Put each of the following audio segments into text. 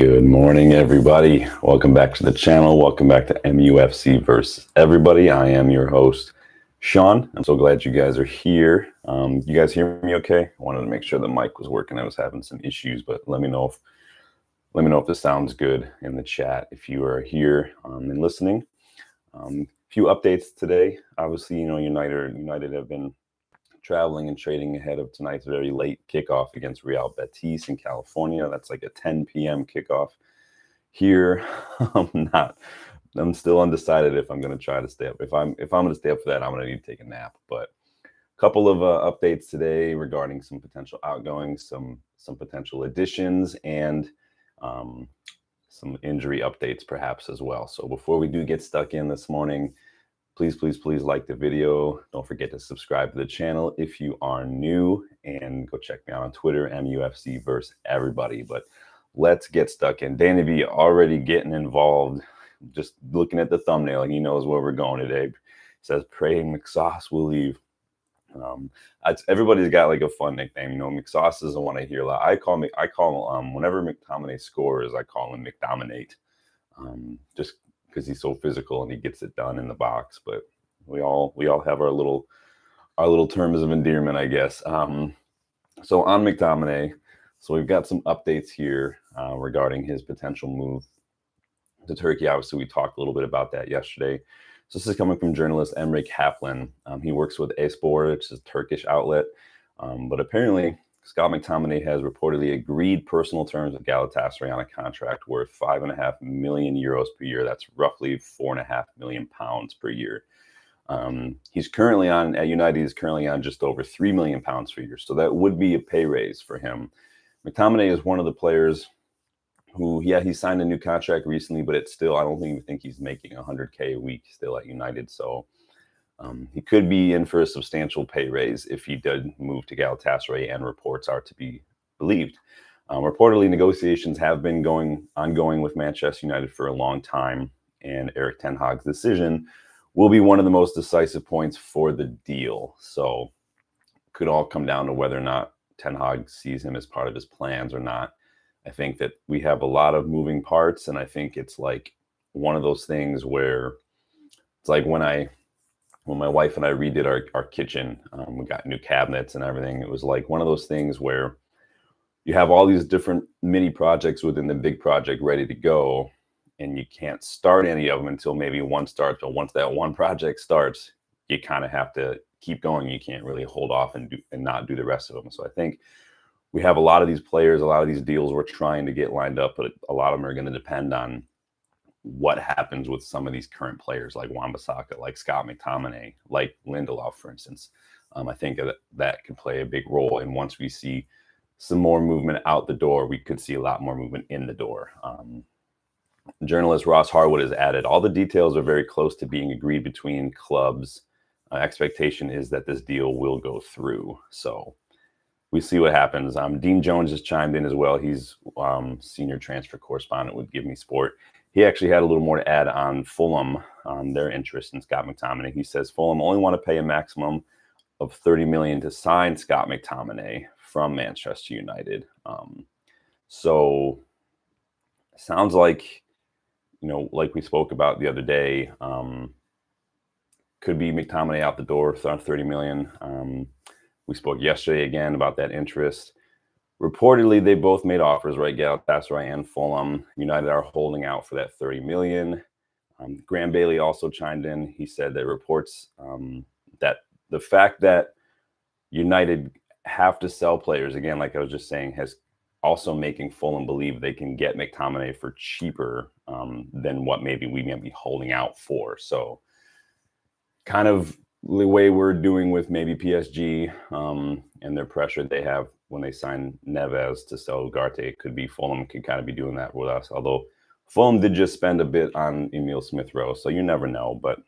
Good morning, everybody. Welcome back to the channel. Welcome back to MUFC versus everybody. I am your host, Sean. I'm so glad you guys are here. You guys hear me okay? I wanted to make sure the mic was working. I was having some issues, but let me know if this sounds good in the chat if you are here and listening. Few updates today. Obviously, United have been traveling and trading ahead of tonight's very late kickoff against Real Betis in California. That's like a 10 p.m. kickoff here. I'm still undecided if I'm going to try to stay up. If I'm going to stay up for that, I'm going to need to take a nap. But a couple of updates today regarding some potential outgoings, some potential additions, and some injury updates perhaps as well. So before we do get stuck in this morning, please like the video. Don't forget to subscribe to the channel if you are new, and go check me out on Twitter, MUFC versus everybody. But let's get stuck in. Danny V already getting involved. Just looking at the thumbnail, he knows where we're going today. It says, "Pray McSauce will leave." Everybody's got like a fun nickname. McSauce is the one I hear a lot. I call whenever McTominay scores, I call him McDominate. Just because he's so physical and he gets it done in the box. But we all have our little terms of endearment, I guess. So on McTominay, so we've got some updates here regarding his potential move to Turkey. Obviously, we talked a little bit about that yesterday. So this is coming from journalist Emre Kaplan. He works with Espor, which is a Turkish outlet. But apparently, Scott McTominay has reportedly agreed personal terms with Galatasaray on a contract worth 5.5 million euros per year. That's roughly 4.5 million pounds per year. He's currently at United. He's currently on just over 3 million pounds per year. So that would be a pay raise for him. McTominay is one of the players who, he signed a new contract recently, but it's still, I don't even think he's making 100K a week still at United. So he could be in for a substantial pay raise if he did move to Galatasaray, and reports are to be believed. Reportedly, negotiations have been ongoing with Manchester United for a long time, and Erik ten Hag's decision will be one of the most decisive points for the deal. So it could all come down to whether or not ten Hag sees him as part of his plans or not. I think that we have a lot of moving parts, and I think it's like one of those things where it's like when my wife and I redid our kitchen, we got new cabinets and everything. It was like one of those things where you have all these different mini projects within the big project ready to go, and you can't start any of them until maybe one starts. But once that one project starts, you kind of have to keep going. You can't really hold off and not do the rest of them. So I think we have a lot of these players, a lot of these deals we're trying to get lined up, but a lot of them are going to depend on what happens with some of these current players like Wan-Bissaka, like Scott McTominay, like Lindelof, for instance. I think that could play a big role. And once we see some more movement out the door, we could see a lot more movement in the door. Journalist Ross Harwood has added, all the details are very close to being agreed between clubs. Expectation is that this deal will go through. So we see what happens. Dean Jones has chimed in as well. He's senior transfer correspondent with Give Me Sport. He actually had a little more to add on Fulham, their interest in Scott McTominay. He says Fulham only want to pay a maximum of 30 million to sign Scott McTominay from Manchester United. So sounds like, like we spoke about the other day, could be McTominay out the door for 30 million. We spoke yesterday again about that interest. Reportedly, they both made offers, right? Galatasaray and Fulham. United are holding out for that 30 million. Graham Bailey also chimed in. He said that reports that the fact that United have to sell players, again, like I was just saying, has also making Fulham believe they can get McTominay for cheaper than what maybe we may be holding out for. So kind of the way we're doing with maybe PSG and their pressure they have when they sign Neves to sell Ugarte, could be Fulham could kind of be doing that with us. Although Fulham did just spend a bit on Emil Smith-Rowe, so you never know. But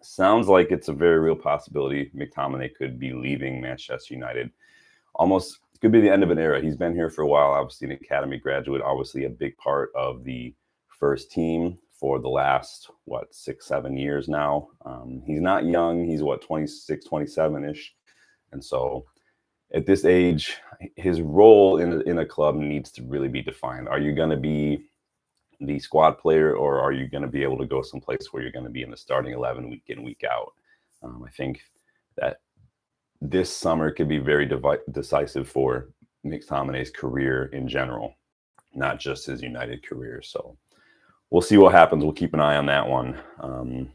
sounds like it's a very real possibility McTominay could be leaving Manchester United. Almost could be the end of an era. He's been here for a while, obviously an academy graduate, obviously a big part of the first team for the last, 6-7 years now. He's not young. He's 26, 27-ish. And so at this age, his role in a club needs to really be defined. Are you going to be the squad player, or are you going to be able to go someplace where you're going to be in the starting 11 week in, week out? I think that this summer could be very decisive for McTominay's career in general, not just his United career. So we'll see what happens. We'll keep an eye on that one.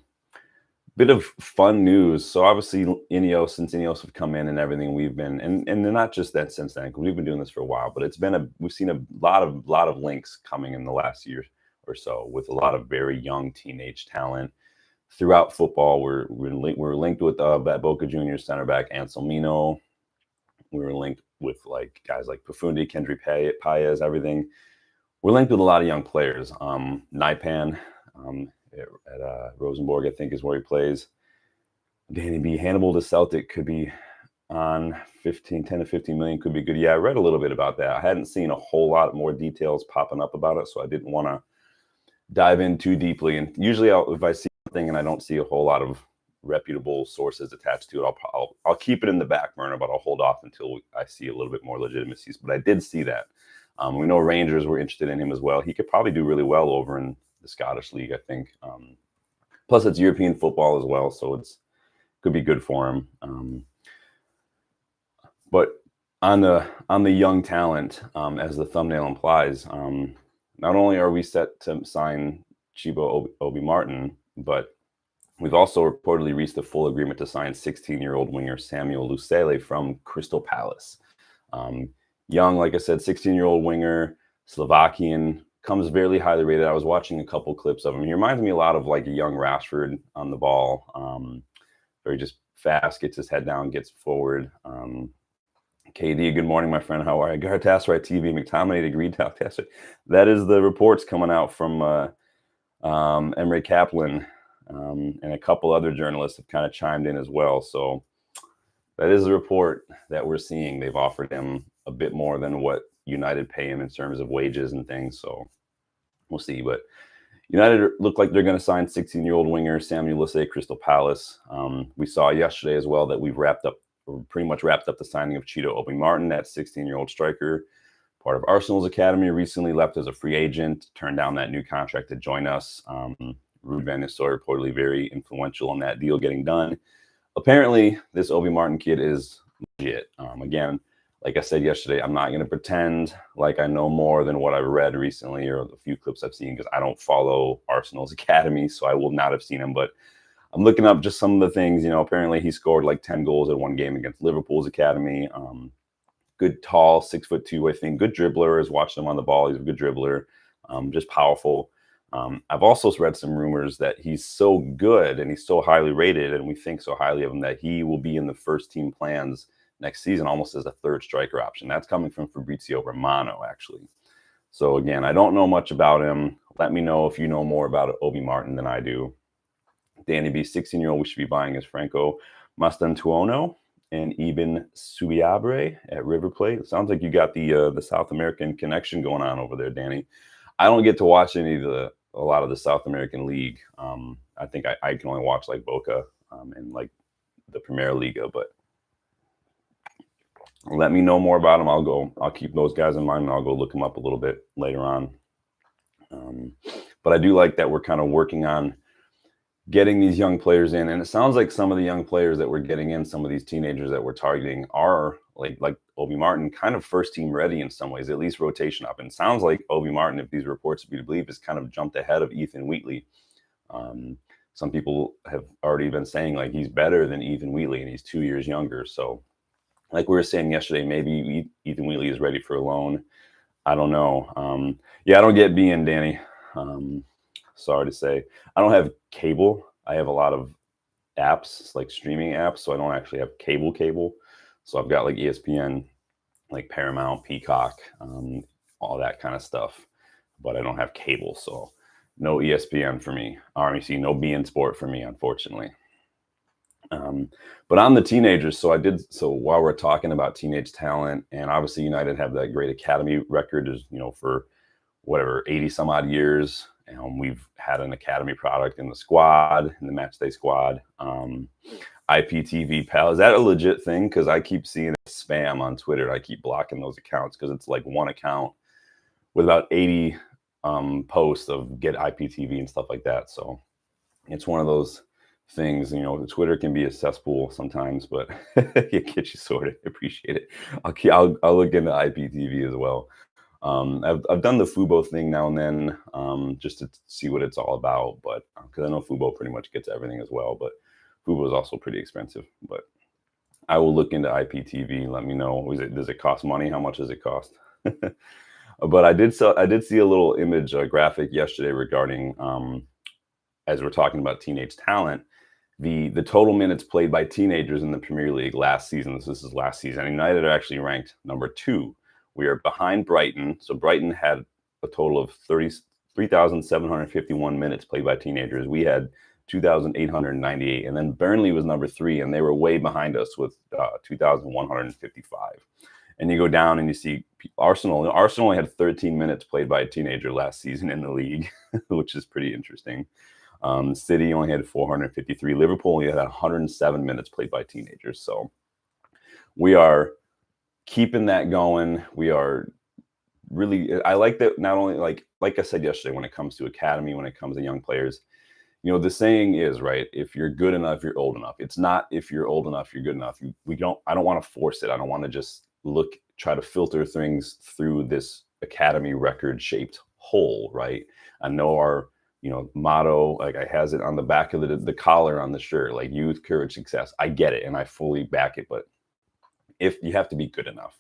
Bit of fun news. So obviously since Ineos have come in and everything, we've been, and not just that since then, because we've been doing this for a while, but we've seen a lot of links coming in the last year or so with a lot of very young teenage talent throughout football. We're linked with that Boca Juniors center back Anselmino. We were linked with like guys like Pafundi, Kendry Paez, everything. We're linked with a lot of young players. Naipan at Rosenborg, I think, is where he plays. Danny B. Hannibal to Celtic could be on 10 to 15 million, could be good. Yeah, I read a little bit about that. I hadn't seen a whole lot more details popping up about it, so I didn't want to dive in too deeply. And usually if I see something and I don't see a whole lot of reputable sources attached to it, I'll keep it in the back burner, but I'll hold off until I see a little bit more legitimacy. But I did see that. We know Rangers were interested in him as well. He could probably do really well over in the Scottish League, I think. Plus, it's European football as well, so could be good for him. But on the young talent, as the thumbnail implies, not only are we set to sign Chibo Obi Martin, but we've also reportedly reached a full agreement to sign 16-year-old winger Samuel Lusele from Crystal Palace. Young, like I said, 16-year-old winger, Slovakian, comes very highly rated. I was watching a couple clips of him. He reminds me a lot of like a young Rashford on the ball. Very just fast, gets his head down, gets forward. KD, good morning, my friend. How are you? Galatasaray TV, McTominay agreed to Galatasaray. That is the reports coming out from Emre Kaplan, and a couple other journalists have kind of chimed in as well. So that is the report that we're seeing. They've offered him a bit more than what United pay him in terms of wages and things. So we'll see. But United look like they're going to sign 16-year-old winger Samuel Lusele, Crystal Palace. We saw yesterday as well that we're pretty much wrapped up the signing of Chido Obi Martin, that 16-year-old striker, part of Arsenal's academy, recently left as a free agent, turned down that new contract to join us. Ruud van Nistelrooy reportedly very influential in that deal getting done. Apparently, this Obi Martin kid is legit. Again, like I said yesterday, I'm not going to pretend like I know more than what I've read recently or the few clips I've seen, because I don't follow Arsenal's academy, so I will not have seen him. But I'm looking up just some of the things. Apparently he scored like 10 goals in one game against Liverpool's academy. Good, tall, 6'2", I think. Good dribbler. Has watched him on the ball. He's a good dribbler. Just powerful. I've also read some rumors that he's so good and he's so highly rated, and we think so highly of him, that he will be in the first team plans next season, almost as a third striker option. That's coming from Fabrizio Romano, actually. So again, I don't know much about him. Let me know if you know more about Obi Martin than I do. Danny B, 16-year-old we should be buying is Franco Mastantuono and Ibn Subiabre at River Plate. It sounds like you got the South American connection going on over there, Danny. I don't get to watch a lot of the South American League. I think I can only watch like Boca and like the Premier Liga, but let me know more about them. I'll keep those guys in mind, and I'll go look them up a little bit later on. But I do like that we're kind of working on getting these young players in, and it sounds like some of the young players that we're getting in, some of these teenagers that we're targeting, are like Obi Martin, kind of first team ready in some ways, at least rotation up. And it sounds like Obi Martin, if these reports be to believe, has kind of jumped ahead of Ethan Wheatley. Some people have already been saying like he's better than Ethan Wheatley, and he's 2 years younger. So like we were saying yesterday, maybe Ethan Wheatley is ready for a loan. I don't know. Yeah, I don't get being Danny. Sorry to say. I don't have cable. I have a lot of apps, like streaming apps, so I don't actually have cable. So I've got like ESPN, like Paramount, Peacock, all that kind of stuff. But I don't have cable, so no ESPN for me. RMC, no beIN Sport for me, unfortunately. But on the teenagers, so while we're talking about teenage talent, and obviously United have that great academy record, for whatever 80 some odd years. We've had an academy product in the squad, in the matchday squad. IPTV pal. Is that a legit thing? Because I keep seeing spam on Twitter. I keep blocking those accounts because it's like one account with about 80 posts of get IPTV and stuff like that. So it's one of those things, Twitter can be a cesspool sometimes, but it gets you sorted. I appreciate it. I'll look into IPTV as well. I've done the Fubo thing now and then, just to see what it's all about, but because I know Fubo pretty much gets everything as well, but Fubo is also pretty expensive. But I will look into IPTV. Let me know. Does it cost money? How much does it cost? But I did see a little image, a graphic yesterday regarding, as we're talking about teenage talent, the total minutes played by teenagers in the Premier League last season. This is last season. United are actually ranked number 2. We are behind Brighton. So Brighton had a total of 33,751 minutes played by teenagers. We had 2,898. And then Burnley was number 3, and they were way behind us with 2,155. And you go down and you see Arsenal. Arsenal only had 13 minutes played by a teenager last season in the league, which is pretty interesting. City only had 453. Liverpool only had 107 minutes played by teenagers. So we are keeping that going. We are really, I like that. Not only like I said yesterday, when it comes to academy, when it comes to young players, the saying is, right, if you're good enough, you're old enough. It's not if you're old enough, you're good enough. I don't want to force it. I don't want to just try to filter things through this academy record shaped hole, right? I know our motto, like it has it on the back of the collar on the shirt, like youth, courage, success. I get it, and I fully back it. But if you have to be good enough,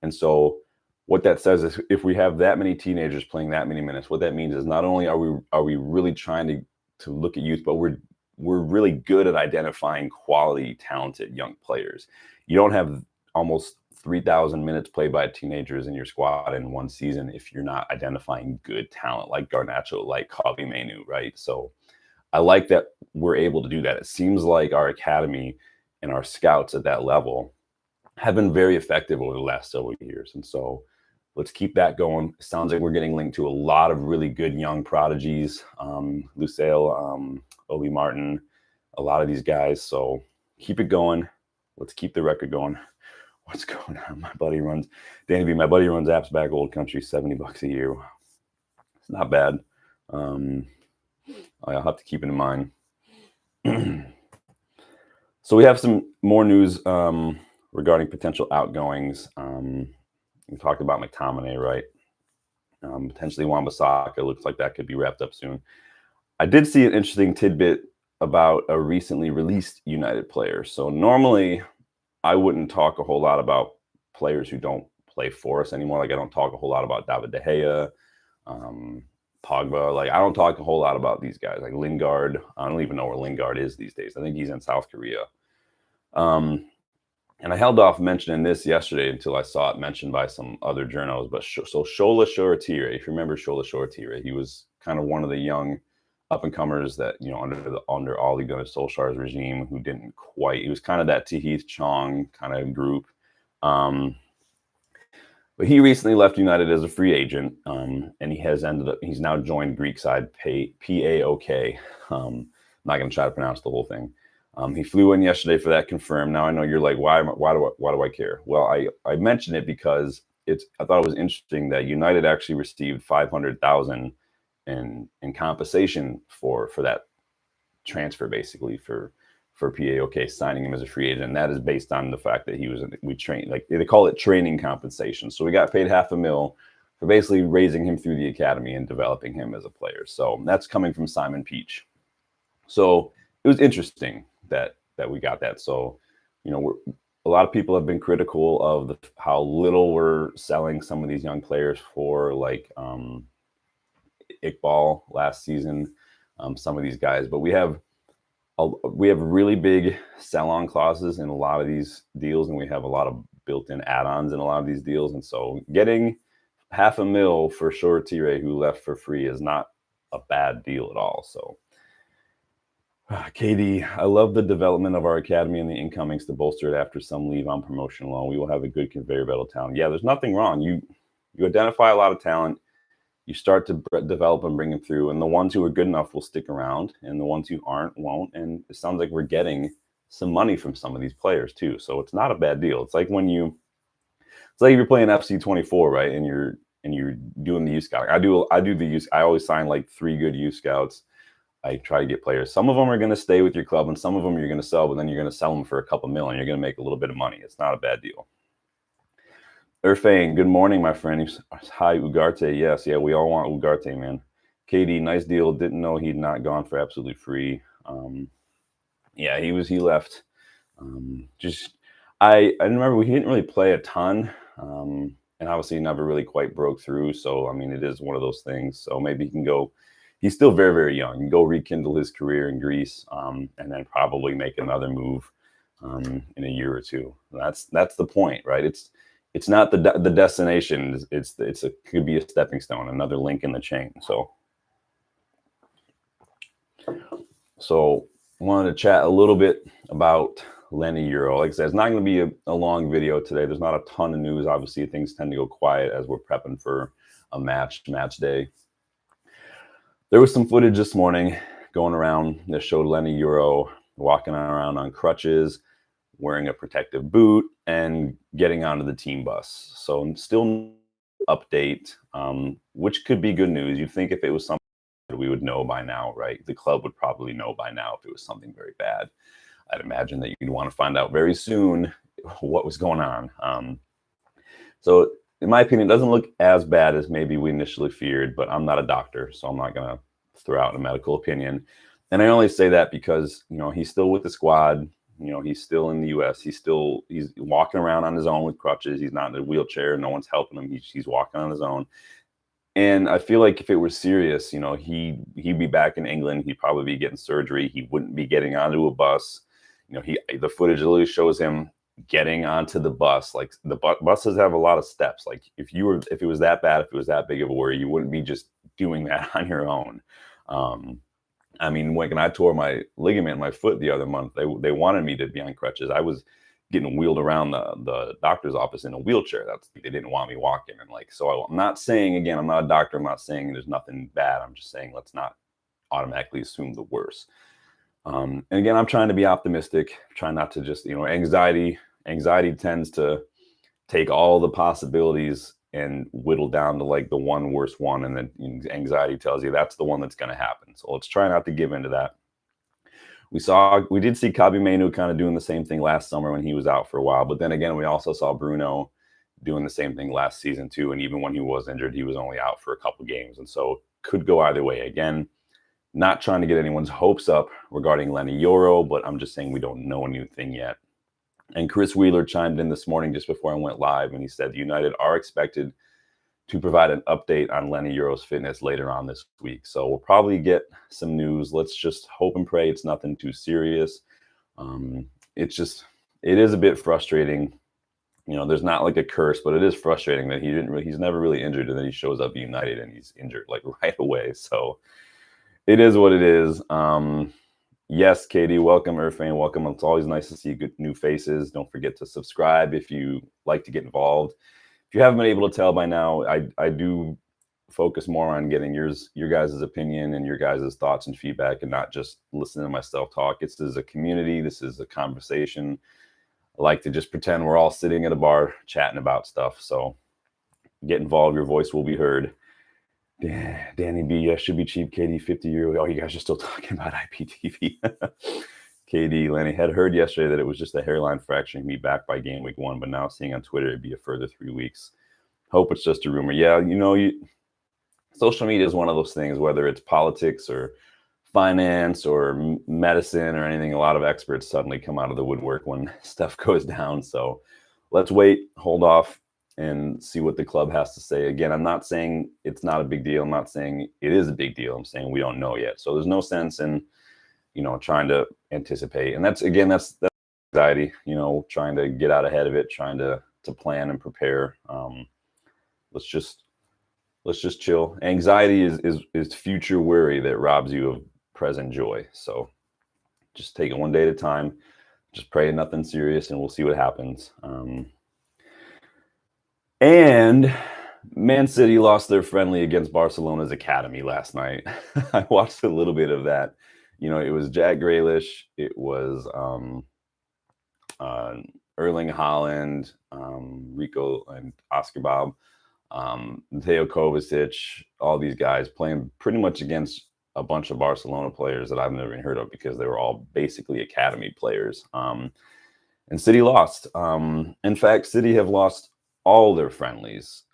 and so what that says is, if we have that many teenagers playing that many minutes, what that means is not only are we really trying to look at youth, but we're really good at identifying quality, talented young players. You don't have almost 3,000 minutes played by teenagers in your squad in one season if you're not identifying good talent like Garnacho, like Kobe Mainu, right? So I like that we're able to do that. It seems like our academy and our scouts at that level have been very effective over the last several years. And so let's keep that going. It sounds like we're getting linked to a lot of really good young prodigies, Lucille, Obi Martin, a lot of these guys. So keep it going. Let's keep the record going. What's going on? My buddy runs Apps Back Old Country, $70 a year. It's not bad. I'll have to keep it in mind. So we have some more news regarding potential outgoings. We talked about McTominay, right? Potentially Wan-Bissaka. Looks like that could be wrapped up soon. I did see an interesting tidbit about a recently released United player. So normally I wouldn't talk a whole lot about players who don't play for us anymore. Like I don't talk a whole lot about David De Gea, Pogba. Like I don't talk a whole lot about these guys. Like Lingard. I don't even know where Lingard is these days. I think he's in South Korea. And I held off mentioning this yesterday until I saw it mentioned by some other journals. But so Shola Shoretire, if you remember Shola Shoretire, he was kind of one of the young up-and-comers that, under Ole Gunnar Solskjaer's regime, who didn't quite, he was kind of that Tahith Chong kind of group. But he recently left United as a free agent, and he's now joined Greek side PAOK. I'm not going to try to pronounce the whole thing. He flew in yesterday for that confirmed. Now I know you're like, why do I care? Well, I mentioned it because I thought it was interesting that United actually received $500,000 in compensation for that transfer, basically for PAOK signing him as a free agent. And that is based on the fact that we trained, like they call it training compensation. So we got paid $500,000 for basically raising him through the academy and developing him as a player. So that's coming from Simon Peach. So it was interesting that we got that. So, a lot of people have been critical of how little we're selling some of these young players for, like Iqbal last season, some of these guys. But we have really big sell-on clauses in a lot of these deals, and we have a lot of built-in add-ons in a lot of these deals. And so getting $500,000 for Shoretire, who left for free, is not a bad deal at all. So KD, I love the development of our academy and the incomings to bolster it after some leave on promotion loan. We will have a good conveyor belt of talent. Yeah, there's nothing wrong. You identify a lot of talent. You start to develop and bring them through. And the ones who are good enough will stick around. And the ones who aren't won't. And it sounds like we're getting some money from some of these players too. So it's not a bad deal. It's like it's like if you're playing FC24, right? And you're doing the youth scouting. I do the youth. I always sign like 3 good youth scouts. I try to get players. Some of them are going to stay with your club, and some of them you're going to sell, but then you're going to sell them for a couple million. You're going to make a little bit of money. It's not a bad deal. Urfane, good morning, my friend. Hi, Ugarte. Yes, yeah, we all want Ugarte, man. KD, nice deal. Didn't know he'd not gone for absolutely free. Yeah, he left. I remember he didn't really play a ton, and obviously never really quite broke through. So I mean, it is one of those things. So maybe he can go. He's still very, very young. He can go rekindle his career in Greece, and then probably make another move in a year or two. That's the point, right? It's not the destination. Could be a stepping stone, another link in the chain. So I wanted to chat a little bit about Lenny Euro. Like I said, it's not going to be a long video today. There's not a ton of news. Obviously, things tend to go quiet as we're prepping for a match day. There was some footage this morning going around that showed Lenny Euro walking around on crutches, wearing a protective boot, and getting onto the team bus. So still update, which could be good news. You'd think if it was something we would know by now, right? The club would probably know by now if it was something very bad. I'd imagine that you'd want to find out very soon what was going on. So in my opinion, it doesn't look as bad as maybe we initially feared, but I'm not a doctor, so I'm not going to throw out a medical opinion. And I only say that because, he's still with the squad. He's still in the U.S. He's walking around on his own with crutches. He's not in a wheelchair. No one's helping him. He's walking on his own. And I feel like if it were serious, he'd be back in England. He'd probably be getting surgery. He wouldn't be getting onto a bus. The footage literally shows him getting onto the bus. Like the buses have a lot of steps. Like if it was that bad, if it was that big of a worry, you wouldn't be just doing that on your own. I mean, when I tore my ligament in my foot the other month, they wanted me to be on crutches. I was getting wheeled around the doctor's office in a wheelchair. They didn't want me walking. And so I'm not saying, again, I'm not a doctor. I'm not saying there's nothing bad. I'm just saying, let's not automatically assume the worst. And again, I'm trying to be optimistic, trying not to just, anxiety tends to take all the possibilities and whittle down to like the one worst one. And then anxiety tells you that's the one that's going to happen. So let's try not to give into that. We did see Kabi Manu kind of doing the same thing last summer when he was out for a while. But then again, we also saw Bruno doing the same thing last season too. And even when he was injured, he was only out for a couple games. And so could go either way. Again, not trying to get anyone's hopes up regarding Lenny Euro, but I'm just saying we don't know anything yet. And Chris Wheeler chimed in this morning just before I went live, and he said United are expected to provide an update on Lenny Euro's fitness later on this week. So we'll probably get some news. Let's just hope and pray it's nothing too serious. It is a bit frustrating. There's not like a curse, but it is frustrating that he's never really injured, and then he shows up at United and he's injured like right away. So it is what it is. Yes, Katie, welcome. Irfan, welcome. It's always nice to see good new faces. Don't forget to subscribe if you like to get involved. If you haven't been able to tell by now, I do focus more on getting your guys' opinion and your guys' thoughts and feedback, and not just listening to myself talk. This is a community. This is a conversation. I like to just pretend we're all sitting at a bar chatting about stuff. So get involved. Your voice will be heard. Danny B, should be cheap. KD 50 euro. Oh, you guys are still talking about IPTV. KD, Lenny had heard yesterday that it was just a hairline fracture. He'd be back by game week 1, but now seeing on Twitter it'd be a further 3 weeks. Hope it's just a rumor. Yeah, social media is one of those things, whether it's politics or finance or medicine or anything. A lot of experts suddenly come out of the woodwork when stuff goes down. So let's wait, hold off, and see what the club has to say. Again, I'm not saying it's not a big deal. I'm not saying it is a big deal. I'm saying we don't know yet. So there's no sense in, trying to anticipate. And that's anxiety, trying to get out ahead of it, trying to plan and prepare. Let's just chill. Anxiety is future worry that robs you of present joy. So just take it one day at a time. Just pray nothing serious, and we'll see what happens. And Man City lost their friendly against Barcelona's academy last night. I watched a little bit of that. It was Jack Grealish. It was Erling Haaland, Rico and Oscar Bob, Mateo Kovacic, all these guys playing pretty much against a bunch of Barcelona players that I've never even heard of because they were all basically academy players. And City lost. In fact, City have lost all their friendlies.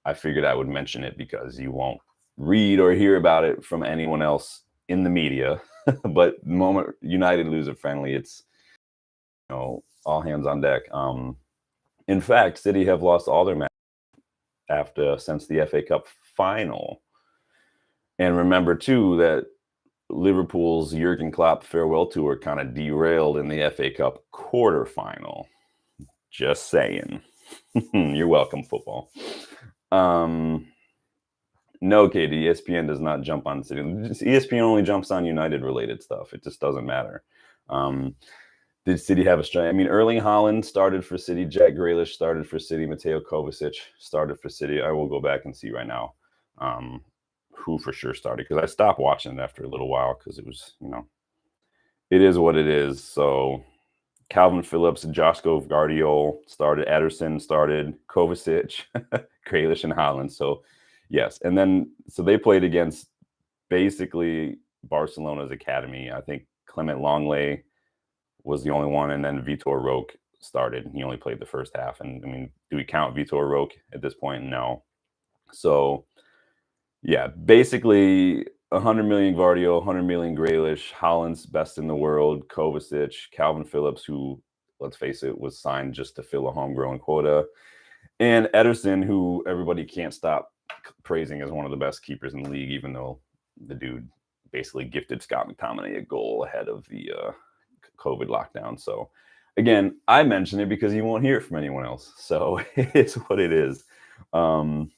I figured I would mention it because you won't read or hear about it from anyone else in the media. But the moment United lose a friendly, it's all hands on deck. In fact, City have lost all their matches since the FA Cup final. And remember too that Liverpool's Jurgen Klopp farewell tour kind of derailed in the FA Cup quarterfinal. Just saying. You're welcome, football. No, Katie, ESPN does not jump on City. ESPN only jumps on United-related stuff. It just doesn't matter. Did City have a strike? I mean, Erling Haaland started for City. Jack Grealish started for City. Mateo Kovacic started for City. I will go back and see right now who for sure started, because I stopped watching it after a little while because it was, it is what it is. So Calvin Phillips, Josko Gvardiol started. Ederson started. Kovacic, Grealish, and Haaland. So yes, and then so they played against basically Barcelona's academy. I think Clement Longley was the only one, and then Vitor Roque started. He only played the first half. And I mean, do we count Vitor Roque at this point? No. So yeah, basically 100 million Gvardiol, 100 million Grealish, Haaland's best in the world, Kovacic, Calvin Phillips, who, let's face it, was signed just to fill a homegrown quota, and Ederson, who everybody can't stop praising as one of the best keepers in the league, even though the dude basically gifted Scott McTominay a goal ahead of the COVID lockdown. So again, I mention it because you won't hear it from anyone else. So it's what it is. And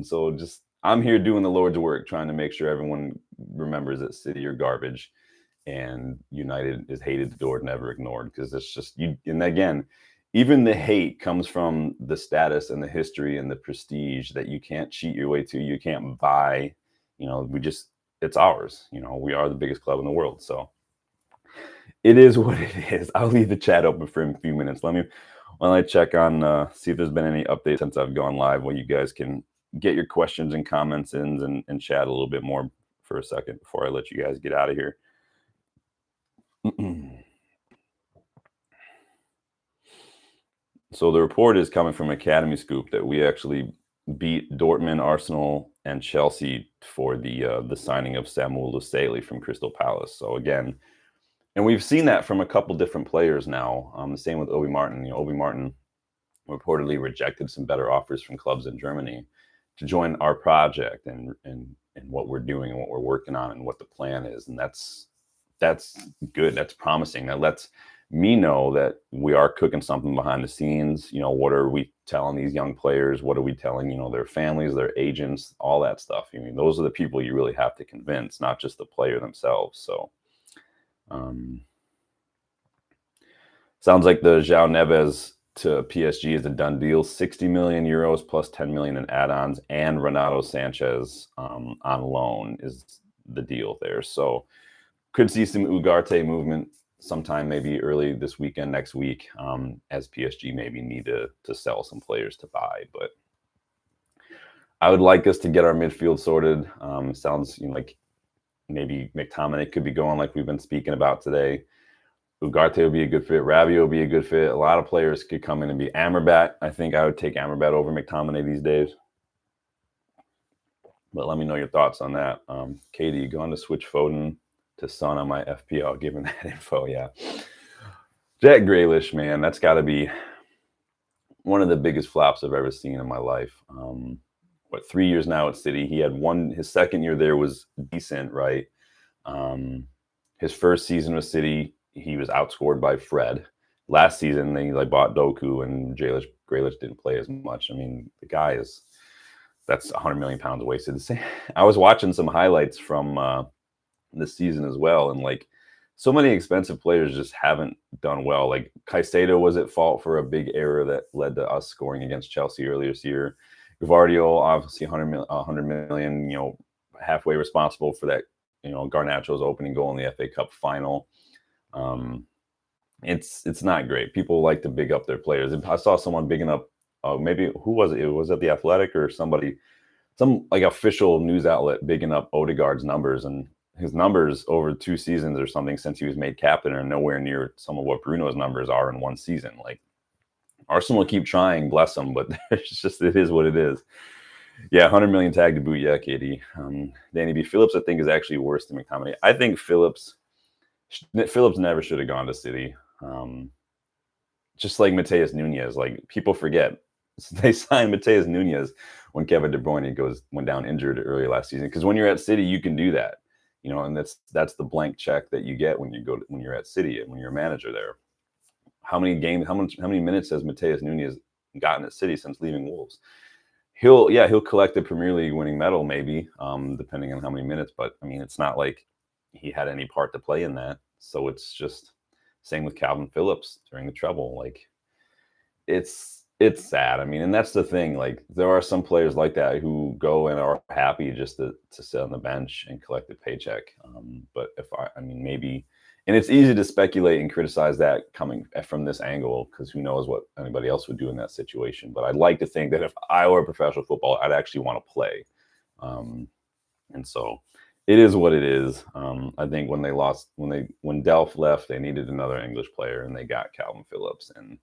so just, I'm here doing the Lord's work, trying to make sure everyone remembers that City are garbage and United is hated, adored, never ignored, because it's just you. And again, even the hate comes from the status and the history and the prestige that you can't cheat your way to. You can't buy, it's ours. We are the biggest club in the world. So it is what it is. I'll leave the chat open for a few minutes. While I check on, see if there's been any updates since I've gone live, where you guys can get your questions and comments in and chat a little bit more for a second before I let you guys get out of here. So the report is coming from Academy Scoop that we actually beat Dortmund, Arsenal, and Chelsea for the signing of Samuel Luseli from Crystal Palace. So again, and we've seen that from a couple different players now. The same with Obi Martin. Obi Martin reportedly rejected some better offers from clubs in Germany to join our project and what we're doing and what we're working on and what the plan is. And that's good. That's promising. That lets me know that we are cooking something behind the scenes. What are we telling these young players? What are we telling, their families, their agents, all that stuff. Those are the people you really have to convince, not just the player themselves. So sounds like the João Neves to PSG is a done deal. 60 million euros plus 10 million in add-ons, and Renato Sanchez on loan is the deal there. So could see some Ugarte movement sometime maybe early this weekend, next week, as PSG maybe need to sell some players to buy. But I would like us to get our midfield sorted. Sounds like maybe McTominay could be going, like we've been speaking about today. Ugarte will be a good fit. Rabiot will be a good fit. A lot of players could come in and be Amrabat. I think I would take Amrabat over McTominay these days. But let me know your thoughts on that. Katie, you going to switch Foden to Son on my FPL, given that info? Yeah. Jack Grealish, man, that's got to be one of the biggest flops I've ever seen in my life. 3 years now at City. He had his second year there was decent, right? His first season with City, he was outscored by Fred. Last season, they bought Doku, and Grealish didn't play as much. I mean, the guy that's 100 million pounds wasted. I was watching some highlights from this season as well, and so many expensive players just haven't done well. Like Caicedo was at fault for a big error that led to us scoring against Chelsea earlier this year. Gvardiol, obviously 100 million, halfway responsible for that, Garnacho's opening goal in the FA Cup final. it's not great. People like to big up their players. I saw someone bigging up, maybe who was it? Was it the Athletic or somebody, some like official news outlet bigging up Odegaard's numbers, and his numbers over 2 seasons or something since he was made captain are nowhere near some of what Bruno's numbers are in one season. Like Arsenal keep trying, bless them, but it's just it is what it is. Yeah, 100 million tag to boot. Yeah, Katie. Danny B. Phillips, I think, is actually worse than McTominay. I think Phillips never should have gone to City. Just like Mateus Nunes, like people forget they signed Mateus Nunes when Kevin De Bruyne went down injured earlier last season. Because when you're at City, you can do that, and that's the blank check that you get when you're at City and when you're a manager there. How many minutes has Mateus Nunes gotten at City since leaving Wolves? He'll collect the Premier League winning medal maybe, depending on how many minutes. But I mean, it's not like he had any part to play in that. So it's just same with Calvin Phillips during the treble. Like it's sad. I mean, and that's the thing. Like there are some players like that who go and are happy just to sit on the bench and collect a paycheck. But I mean, maybe. And it's easy to speculate and criticize that coming from this angle because who knows what anybody else would do in that situation. But I'd like to think that if I were a professional footballer, I'd actually want to play. And so it is what it is. I think when Delph left, they needed another English player, and they got Calvin Phillips. And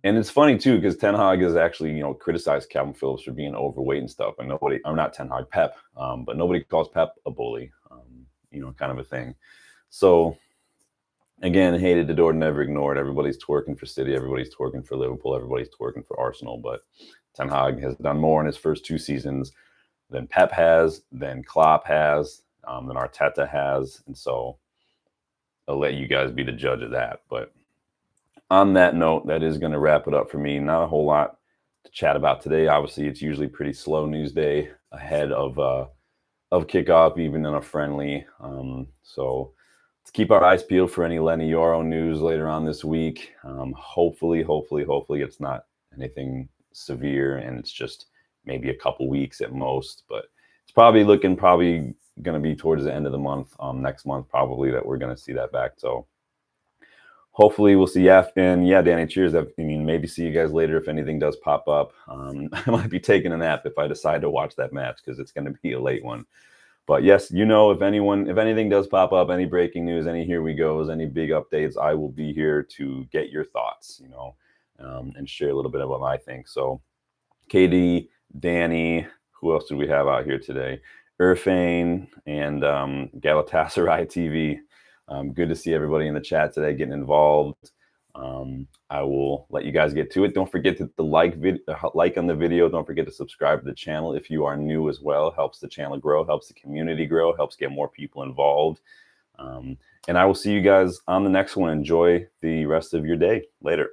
it's funny too because Ten Hag has actually criticized Calvin Phillips for being overweight and stuff, and I'm not Ten Hag, Pep, but nobody calls Pep a bully, kind of a thing. So again, hated, adored, never ignored. Everybody's twerking for City, everybody's twerking for Liverpool, everybody's twerking for Arsenal, but Ten Hag has done more in his first 2 seasons than Pep has, than Klopp has, than Arteta has. And so I'll let you guys be the judge of that. But on that note, that is going to wrap it up for me. Not a whole lot to chat about today. Obviously, it's usually pretty slow news day ahead of kickoff, even in a friendly. So let's keep our eyes peeled for any Lenny Yoro news later on this week. Hopefully it's not anything severe and it's just maybe a couple weeks at most, but it's probably going to be towards the end of the month, next month probably, that we're going to see that back. So hopefully we'll see. And yeah, Danny, cheers. I mean, maybe see you guys later if anything does pop up. I might be taking a nap if I decide to watch that match because it's going to be a late one. But yes, if anything does pop up, any breaking news, any here we goes, any big updates, I will be here to get your thoughts, and share a little bit of what I think. So KD, Danny, who else do we have out here today? Irfane and Galatasaray TV. Good to see everybody in the chat today getting involved. I will let you guys get to it. Don't forget to like on the video. Don't forget to subscribe to the channel if you are new as well. Helps the channel grow, helps the community grow, helps get more people involved. And I will see you guys on the next one. Enjoy the rest of your day. Later.